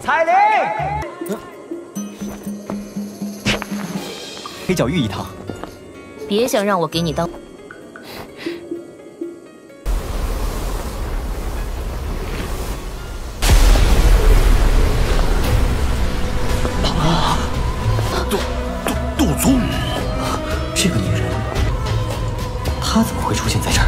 彩铃，黑角玉一趟。别想让我给你当。杜宗，这个女人，她怎么会出现在这儿？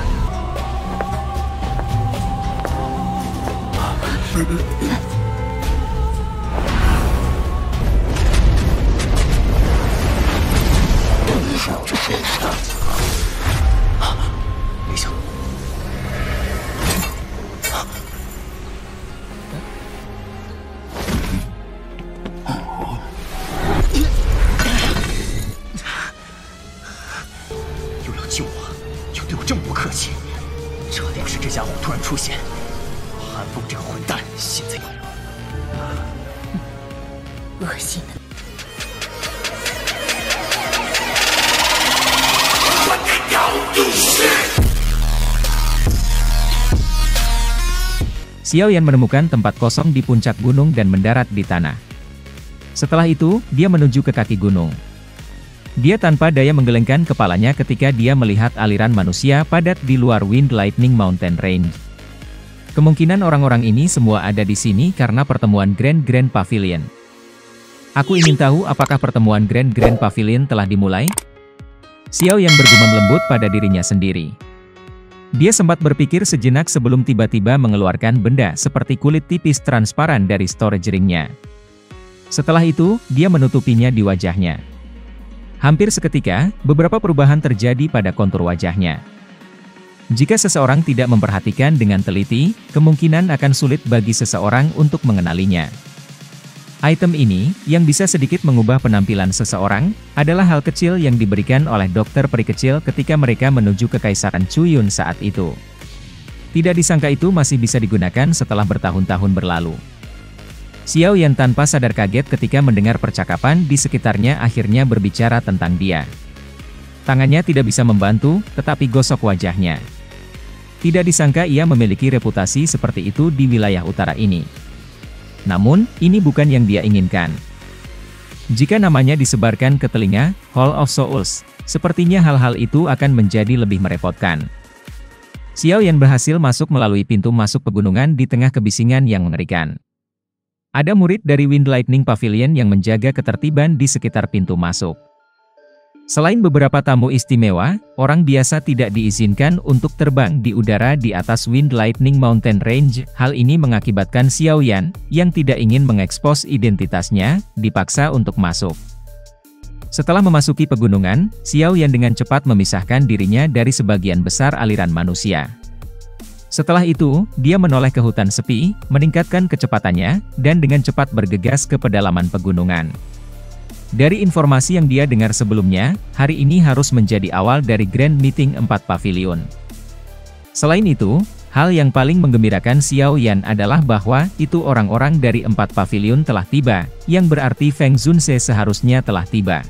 没想又要救我，又对我这么不客气，这要是这家伙突然出现，韩风这个混蛋现在恶心的。 Xiao Yan menemukan tempat kosong di puncak gunung dan mendarat di tanah. Setelah itu, dia menuju ke kaki gunung. Dia tanpa daya menggelengkan kepalanya ketika dia melihat aliran manusia padat di luar Wind Lightning Mountain Range. Kemungkinan orang-orang ini semua ada di sini karena pertemuan Grand Pavilion. Aku ingin tahu apakah pertemuan Grand Pavilion telah dimulai? Xiao Yan bergumam lembut pada dirinya sendiri. Dia sempat berpikir sejenak sebelum tiba-tiba mengeluarkan benda seperti kulit tipis transparan dari storage ring-nya. Setelah itu, dia menutupinya di wajahnya. Hampir seketika, beberapa perubahan terjadi pada kontur wajahnya. Jika seseorang tidak memperhatikan dengan teliti, kemungkinan akan sulit bagi seseorang untuk mengenalinya. Item ini, yang bisa sedikit mengubah penampilan seseorang, adalah hal kecil yang diberikan oleh dokter peri kecil ketika mereka menuju Kekaisaran Chuyun saat itu. Tidak disangka itu masih bisa digunakan setelah bertahun-tahun berlalu. Xiao Yan tanpa sadar kaget ketika mendengar percakapan di sekitarnya akhirnya berbicara tentang dia. Tangannya tidak bisa membantu, tetapi gosok wajahnya. Tidak disangka ia memiliki reputasi seperti itu di wilayah utara ini. Namun, ini bukan yang dia inginkan. Jika namanya disebarkan ke telinga, Hall of Souls, sepertinya hal-hal itu akan menjadi lebih merepotkan. Xiao Yan berhasil masuk melalui pintu masuk pegunungan di tengah kebisingan yang mengerikan. Ada murid dari Wind Lightning Pavilion yang menjaga ketertiban di sekitar pintu masuk. Selain beberapa tamu istimewa, orang biasa tidak diizinkan untuk terbang di udara di atas Wind Lightning Mountain Range. Hal ini mengakibatkan Xiao Yan, yang tidak ingin mengekspos identitasnya, dipaksa untuk masuk. Setelah memasuki pegunungan, Xiao Yan dengan cepat memisahkan dirinya dari sebagian besar aliran manusia. Setelah itu, dia menoleh ke hutan sepi, meningkatkan kecepatannya, dan dengan cepat bergegas ke pedalaman pegunungan. Dari informasi yang dia dengar sebelumnya, hari ini harus menjadi awal dari Grand Meeting 4 Pavilion. Selain itu, hal yang paling menggembirakan Xiao Yan adalah bahwa itu orang-orang dari 4 Pavilion telah tiba, yang berarti Feng Zunse seharusnya telah tiba.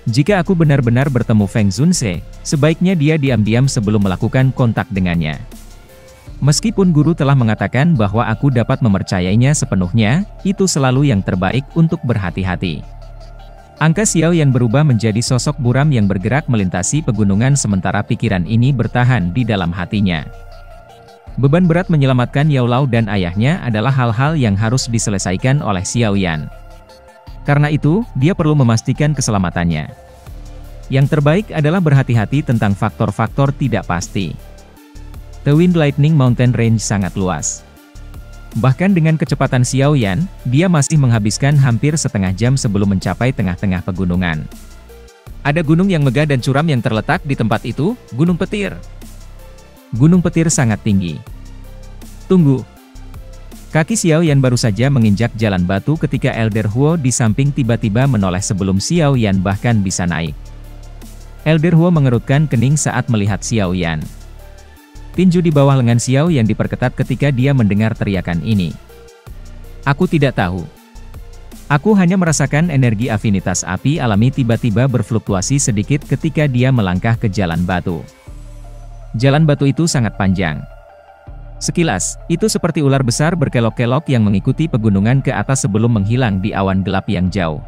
Jika aku benar-benar bertemu Feng Zunse, sebaiknya dia diam-diam sebelum melakukan kontak dengannya. Meskipun guru telah mengatakan bahwa aku dapat mempercayainya sepenuhnya, itu selalu yang terbaik untuk berhati-hati. Angka Xiao Yan berubah menjadi sosok buram yang bergerak melintasi pegunungan sementara pikiran ini bertahan di dalam hatinya. Beban berat menyelamatkan Yao Lao dan ayahnya adalah hal-hal yang harus diselesaikan oleh Xiao Yan. Karena itu, dia perlu memastikan keselamatannya. Yang terbaik adalah berhati-hati tentang faktor-faktor tidak pasti. The Wind Lightning Mountain Range sangat luas. Bahkan dengan kecepatan Xiao Yan, dia masih menghabiskan hampir setengah jam sebelum mencapai tengah-tengah pegunungan. Ada gunung yang megah dan curam yang terletak di tempat itu, Gunung Petir. Gunung Petir sangat tinggi. Tunggu. Kaki Xiao Yan baru saja menginjak jalan batu ketika Elder Huo di samping tiba-tiba menoleh sebelum Xiao Yan bahkan bisa naik. Elder Huo mengerutkan kening saat melihat Xiao Yan. Tinju di bawah lengan Xiao Yan diperketat ketika dia mendengar teriakan ini. Aku tidak tahu. Aku hanya merasakan energi afinitas api alami tiba-tiba berfluktuasi sedikit ketika dia melangkah ke jalan batu. Jalan batu itu sangat panjang. Sekilas, itu seperti ular besar berkelok-kelok yang mengikuti pegunungan ke atas sebelum menghilang di awan gelap yang jauh.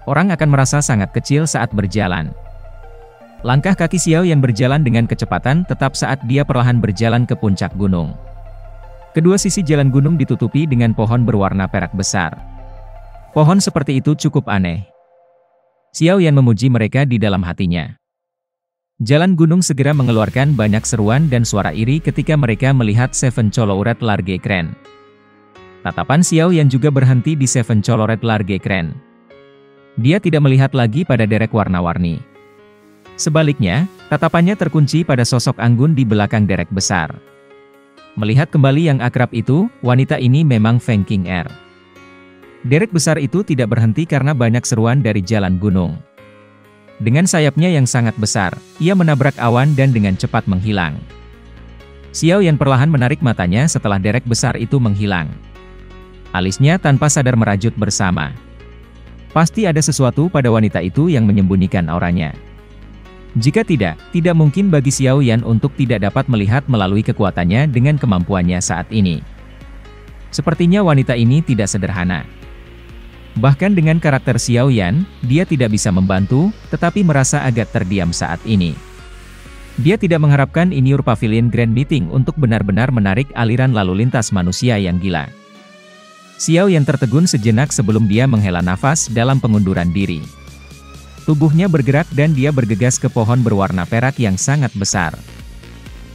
Orang akan merasa sangat kecil saat berjalan. Langkah kaki Xiao Yan berjalan dengan kecepatan tetap saat dia perlahan berjalan ke puncak gunung. Kedua sisi jalan gunung ditutupi dengan pohon berwarna perak besar. Pohon seperti itu cukup aneh. Xiao Yan memuji mereka di dalam hatinya. Jalan gunung segera mengeluarkan banyak seruan dan suara iri ketika mereka melihat Seven Colored Large Crane. Tatapan Xiao Yan juga berhenti di Seven Colored Large Crane. Dia tidak melihat lagi pada derek warna-warni. Sebaliknya, tatapannya terkunci pada sosok anggun di belakang derek besar. Melihat kembali yang akrab itu, wanita ini memang Feng Qing'er. Derek besar itu tidak berhenti karena banyak seruan dari jalan gunung. Dengan sayapnya yang sangat besar, ia menabrak awan dan dengan cepat menghilang. Xiao Yan perlahan menarik matanya setelah derek besar itu menghilang. Alisnya tanpa sadar merajut bersama. Pasti ada sesuatu pada wanita itu yang menyembunyikan auranya. Jika tidak mungkin bagi Xiao Yan untuk tidak dapat melihat melalui kekuatannya dengan kemampuannya saat ini. Sepertinya wanita ini tidak sederhana. Bahkan dengan karakter Xiao Yan, dia tidak bisa membantu, tetapi merasa agak terdiam saat ini. Dia tidak mengharapkan Iniur Pavilion Grand Meeting untuk benar-benar menarik aliran lalu lintas manusia yang gila. Xiao Yan tertegun sejenak sebelum dia menghela nafas dalam pengunduran diri. Tubuhnya bergerak dan dia bergegas ke pohon berwarna perak yang sangat besar.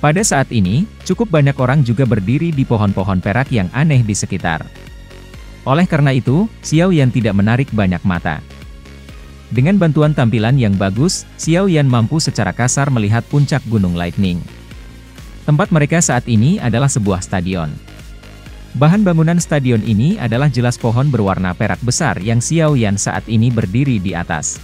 Pada saat ini, cukup banyak orang juga berdiri di pohon-pohon perak yang aneh di sekitar. Oleh karena itu, Xiao Yan tidak menarik banyak mata. Dengan bantuan tampilan yang bagus, Xiao Yan mampu secara kasar melihat puncak Gunung Lightning. Tempat mereka saat ini adalah sebuah stadion. Bahan bangunan stadion ini adalah jelas pohon berwarna perak besar yang Xiao Yan saat ini berdiri di atas.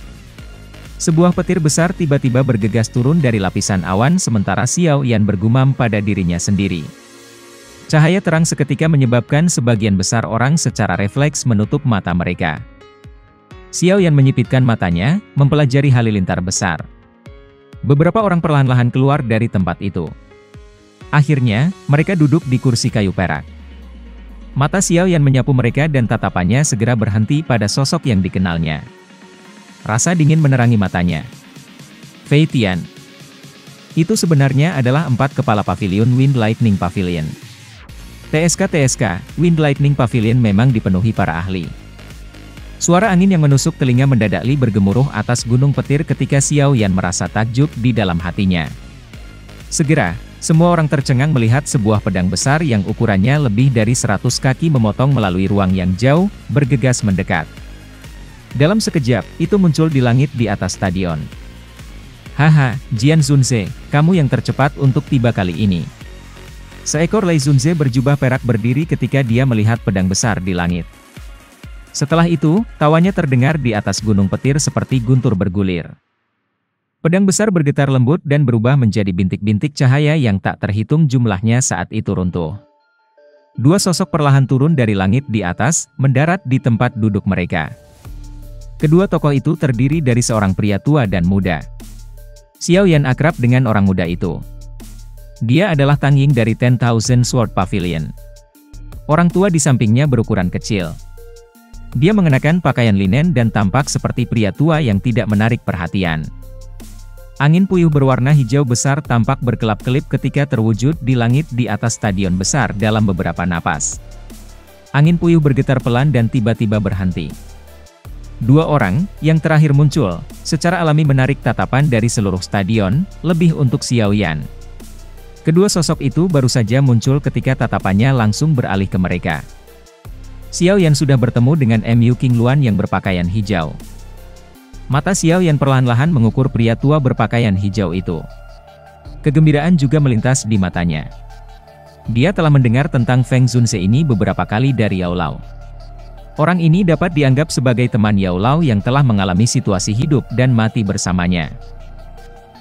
Sebuah petir besar tiba-tiba bergegas turun dari lapisan awan sementara Xiao Yan bergumam pada dirinya sendiri. Cahaya terang seketika menyebabkan sebagian besar orang secara refleks menutup mata mereka. Xiao Yan menyipitkan matanya, mempelajari halilintar besar. Beberapa orang perlahan-lahan keluar dari tempat itu. Akhirnya, mereka duduk di kursi kayu perak. Mata Xiao Yan menyapu mereka dan tatapannya segera berhenti pada sosok yang dikenalnya. Rasa dingin menerangi matanya. Fei Tian. Itu sebenarnya adalah 4 kepala pavilion Wind Lightning Pavilion. TSK, Wind Lightning Pavilion memang dipenuhi para ahli. Suara angin yang menusuk telinga mendadak bergemuruh atas gunung petir ketika Xiao Yan merasa takjub di dalam hatinya. Segera, semua orang tercengang melihat sebuah pedang besar yang ukurannya lebih dari 100 kaki memotong melalui ruang yang jauh, bergegas mendekat. Dalam sekejap, itu muncul di langit di atas stadion. Haha, Jian Zunze, kamu yang tercepat untuk tiba kali ini. Seekor Lei Zunze berjubah perak berdiri ketika dia melihat pedang besar di langit. Setelah itu, tawanya terdengar di atas gunung petir seperti guntur bergulir. Pedang besar bergetar lembut dan berubah menjadi bintik-bintik cahaya yang tak terhitung jumlahnya saat itu runtuh. Dua sosok perlahan turun dari langit di atas, mendarat di tempat duduk mereka. Kedua tokoh itu terdiri dari seorang pria tua dan muda. Xiao Yan akrab dengan orang muda itu. Dia adalah Tang Ying dari 10,000 Sword Pavilion. Orang tua di sampingnya berukuran kecil. Dia mengenakan pakaian linen dan tampak seperti pria tua yang tidak menarik perhatian. Angin puyuh berwarna hijau besar tampak berkelap-kelip ketika terwujud di langit di atas stadion besar dalam beberapa napas. Angin puyuh bergetar pelan dan tiba-tiba berhenti. Dua orang, yang terakhir muncul, secara alami menarik tatapan dari seluruh stadion, lebih untuk Xiao Yan. Kedua sosok itu baru saja muncul ketika tatapannya langsung beralih ke mereka. Xiao Yan sudah bertemu dengan Mu Qingluan yang berpakaian hijau. Mata Xiao Yan perlahan-lahan mengukur pria tua berpakaian hijau itu. Kegembiraan juga melintas di matanya. Dia telah mendengar tentang Feng Zunze ini beberapa kali dari Yao Lao. Orang ini dapat dianggap sebagai teman Yao Lao yang telah mengalami situasi hidup dan mati bersamanya.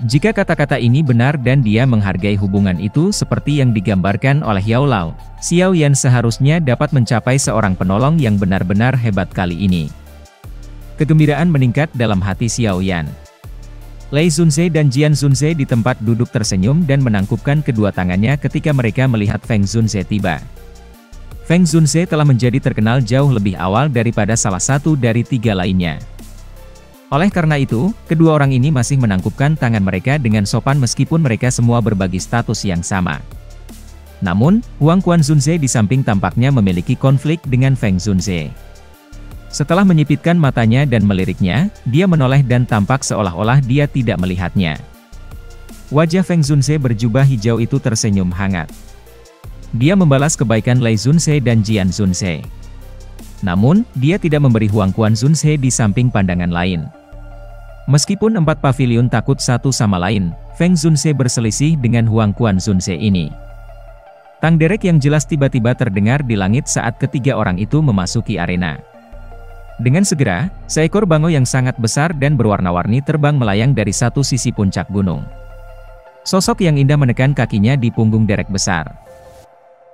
Jika kata-kata ini benar dan dia menghargai hubungan itu seperti yang digambarkan oleh Yao Lao, Xiao Yan seharusnya dapat mencapai seorang penolong yang benar-benar hebat kali ini. Kegembiraan meningkat dalam hati Xiao Yan. Lei Zunze dan Jian Zunze di tempat duduk tersenyum dan menangkupkan kedua tangannya ketika mereka melihat Feng Zunze tiba. Feng Zunze telah menjadi terkenal jauh lebih awal daripada salah satu dari tiga lainnya. Oleh karena itu, kedua orang ini masih menangkupkan tangan mereka dengan sopan meskipun mereka semua berbagi status yang sama. Namun, Huang Quan Zunze di samping tampaknya memiliki konflik dengan Feng Zunze. Setelah menyipitkan matanya dan meliriknya, dia menoleh dan tampak seolah-olah dia tidak melihatnya. Wajah Feng Zunze berjubah hijau itu tersenyum hangat. Dia membalas kebaikan Lei Zunze dan Jian Zunze. Namun, dia tidak memberi Huang Quan Zunze di samping pandangan lain. Meskipun empat pavilion takut satu sama lain, Feng Zunze berselisih dengan Huang Quan Zunze ini. Tang derek yang jelas tiba-tiba terdengar di langit saat ketiga orang itu memasuki arena. Dengan segera, seekor bango yang sangat besar dan berwarna-warni terbang melayang dari satu sisi puncak gunung. Sosok yang indah menekan kakinya di punggung derek besar.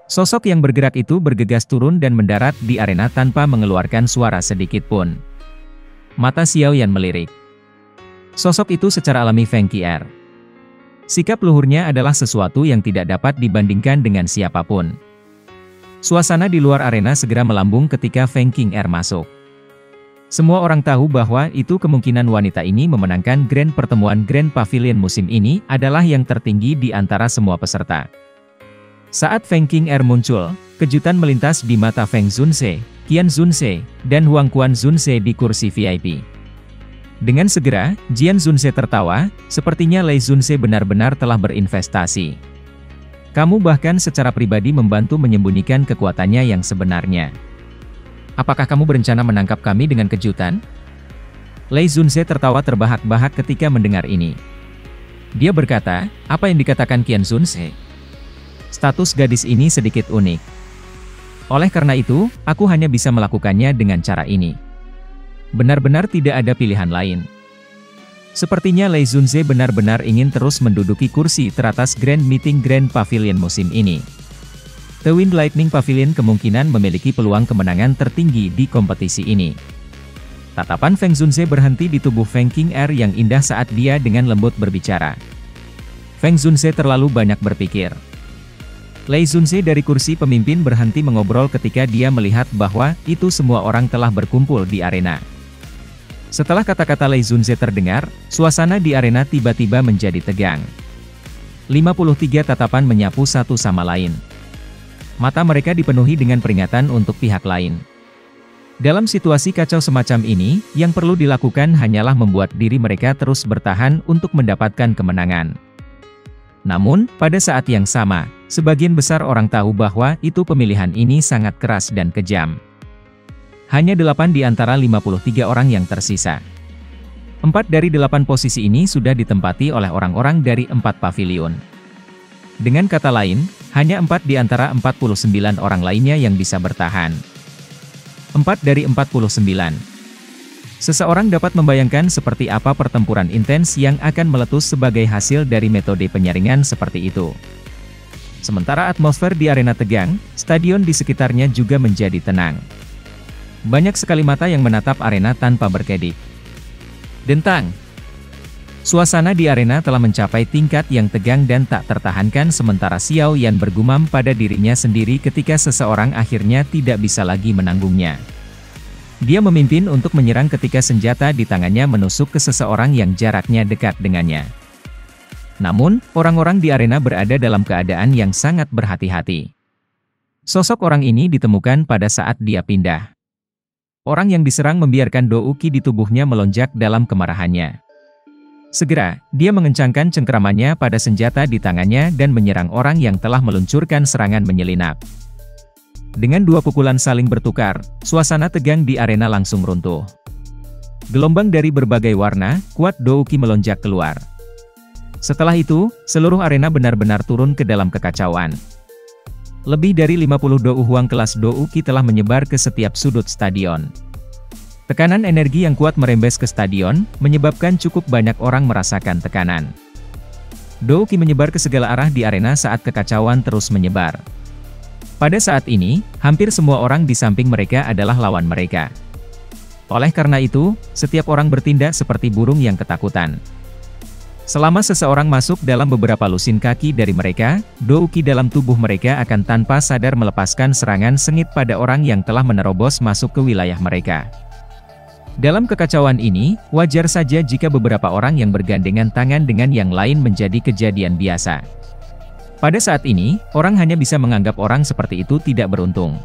Sosok yang bergerak itu bergegas turun dan mendarat di arena tanpa mengeluarkan suara sedikit pun. Mata Xiao Yan melirik. Sosok itu secara alami Feng Qier. Sikap luhurnya adalah sesuatu yang tidak dapat dibandingkan dengan siapapun. Suasana di luar arena segera melambung ketika Feng Qier masuk. Semua orang tahu bahwa itu kemungkinan wanita ini memenangkan Grand Pertemuan Grand Pavilion musim ini adalah yang tertinggi di antara semua peserta. Saat Feng Qier muncul, kejutan melintas di mata Feng Zunze, Qian Zunze, dan Huang Quan Zunze di kursi VIP. Dengan segera, Jian Zunze tertawa, sepertinya Lei Zunze benar-benar telah berinvestasi. Kamu bahkan secara pribadi membantu menyembunyikan kekuatannya yang sebenarnya. Apakah kamu berencana menangkap kami dengan kejutan? Lei Zunze tertawa terbahak-bahak ketika mendengar ini. Dia berkata, apa yang dikatakan Qian Zunze? Status gadis ini sedikit unik. Oleh karena itu, aku hanya bisa melakukannya dengan cara ini. Benar-benar tidak ada pilihan lain. Sepertinya Lei Zunze benar-benar ingin terus menduduki kursi teratas Grand Meeting Grand Pavilion musim ini. The Wind Lightning Pavilion kemungkinan memiliki peluang kemenangan tertinggi di kompetisi ini. Tatapan Feng Zunze berhenti di tubuh Feng Qier yang indah saat dia dengan lembut berbicara. Feng Zunze terlalu banyak berpikir. Lei Zunze dari kursi pemimpin berhenti mengobrol ketika dia melihat bahwa itu semua orang telah berkumpul di arena. Setelah kata-kata Lei Zunze terdengar, suasana di arena tiba-tiba menjadi tegang. 53 tatapan menyapu satu sama lain. Mata mereka dipenuhi dengan peringatan untuk pihak lain. Dalam situasi kacau semacam ini, yang perlu dilakukan hanyalah membuat diri mereka terus bertahan untuk mendapatkan kemenangan. Namun, pada saat yang sama, sebagian besar orang tahu bahwa itu pemilihan ini sangat keras dan kejam. Hanya 8 di antara 53 orang yang tersisa. 4 dari 8 posisi ini sudah ditempati oleh orang-orang dari 4 pavilion. Dengan kata lain, hanya 4 di antara 49 orang lainnya yang bisa bertahan. 4 dari 49. Seseorang dapat membayangkan seperti apa pertempuran intens yang akan meletus sebagai hasil dari metode penyaringan seperti itu. Sementara atmosfer di arena tegang, stadion di sekitarnya juga menjadi tenang. Banyak sekali mata yang menatap arena tanpa berkedip. Dentang. Suasana di arena telah mencapai tingkat yang tegang dan tak tertahankan sementara Xiao Yan bergumam pada dirinya sendiri ketika seseorang akhirnya tidak bisa lagi menanggungnya. Dia memimpin untuk menyerang ketika senjata di tangannya menusuk ke seseorang yang jaraknya dekat dengannya. Namun, orang-orang di arena berada dalam keadaan yang sangat berhati-hati. Sosok orang ini ditemukan pada saat dia pindah. Orang yang diserang membiarkan Douki di tubuhnya melonjak dalam kemarahannya. Segera, dia mengencangkan cengkeramannya pada senjata di tangannya dan menyerang orang yang telah meluncurkan serangan menyelinap. Dengan 2 pukulan saling bertukar, suasana tegang di arena langsung runtuh. Gelombang dari berbagai warna, kuat Douki melonjak keluar. Setelah itu, seluruh arena benar-benar turun ke dalam kekacauan. Lebih dari 50 Dou Huang kelas Douki telah menyebar ke setiap sudut stadion. Tekanan energi yang kuat merembes ke stadion, menyebabkan cukup banyak orang merasakan tekanan. Douki menyebar ke segala arah di arena saat kekacauan terus menyebar. Pada saat ini, hampir semua orang di samping mereka adalah lawan mereka. Oleh karena itu, setiap orang bertindak seperti burung yang ketakutan. Selama seseorang masuk dalam beberapa lusin kaki dari mereka, douki dalam tubuh mereka akan tanpa sadar melepaskan serangan sengit pada orang yang telah menerobos masuk ke wilayah mereka. Dalam kekacauan ini, wajar saja jika beberapa orang yang bergandengan tangan dengan yang lain menjadi kejadian biasa. Pada saat ini, orang hanya bisa menganggap orang seperti itu tidak beruntung.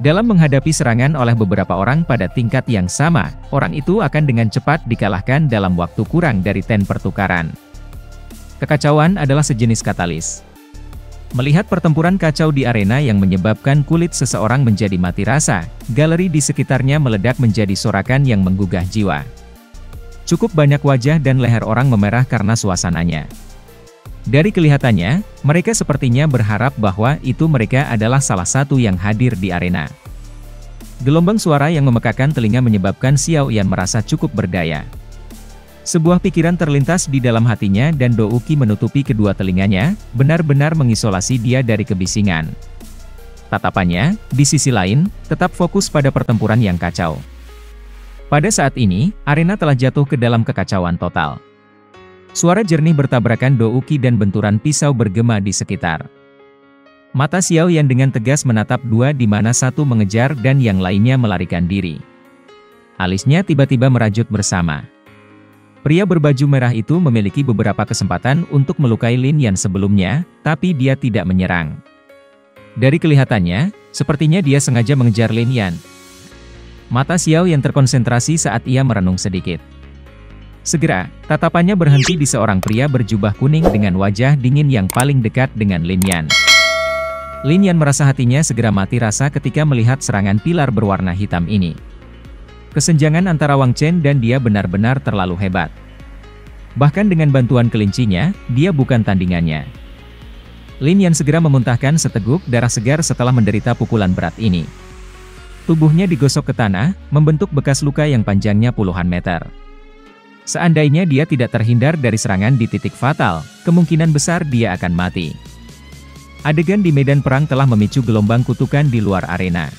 Dalam menghadapi serangan oleh beberapa orang pada tingkat yang sama, orang itu akan dengan cepat dikalahkan dalam waktu kurang dari 10 pertukaran. Kekacauan adalah sejenis katalis. Melihat pertempuran kacau di arena yang menyebabkan kulit seseorang menjadi mati rasa, galeri di sekitarnya meledak menjadi sorakan yang menggugah jiwa. Cukup banyak wajah dan leher orang memerah karena suasananya. Dari kelihatannya, mereka sepertinya berharap bahwa itu mereka adalah salah satu yang hadir di arena. Gelombang suara yang memekakan telinga menyebabkan Xiao Yan merasa cukup berdaya. Sebuah pikiran terlintas di dalam hatinya dan douki menutupi kedua telinganya, benar-benar mengisolasi dia dari kebisingan. Tatapannya, di sisi lain, tetap fokus pada pertempuran yang kacau. Pada saat ini, arena telah jatuh ke dalam kekacauan total. Suara jernih bertabrakan douki dan benturan pisau bergema di sekitar. Mata Xiao Yan dengan tegas menatap dua di mana satu mengejar dan yang lainnya melarikan diri. Alisnya tiba-tiba merajut bersama. Pria berbaju merah itu memiliki beberapa kesempatan untuk melukai Lin Yan sebelumnya, tapi dia tidak menyerang. Dari kelihatannya, sepertinya dia sengaja mengejar Lin Yan. Mata Xiao Yan terkonsentrasi saat ia merenung sedikit. Segera, tatapannya berhenti di seorang pria berjubah kuning dengan wajah dingin yang paling dekat dengan Lin Yan. Lin Yan merasa hatinya segera mati rasa ketika melihat serangan pilar berwarna hitam ini. Kesenjangan antara Wang Chen dan dia benar-benar terlalu hebat. Bahkan dengan bantuan kelincinya, dia bukan tandingannya. Lin Yan segera memuntahkan seteguk darah segar setelah menderita pukulan berat ini. Tubuhnya digosok ke tanah, membentuk bekas luka yang panjangnya puluhan meter. Seandainya dia tidak terhindar dari serangan di titik fatal, kemungkinan besar dia akan mati. Adegan di medan perang telah memicu gelombang kutukan di luar arena.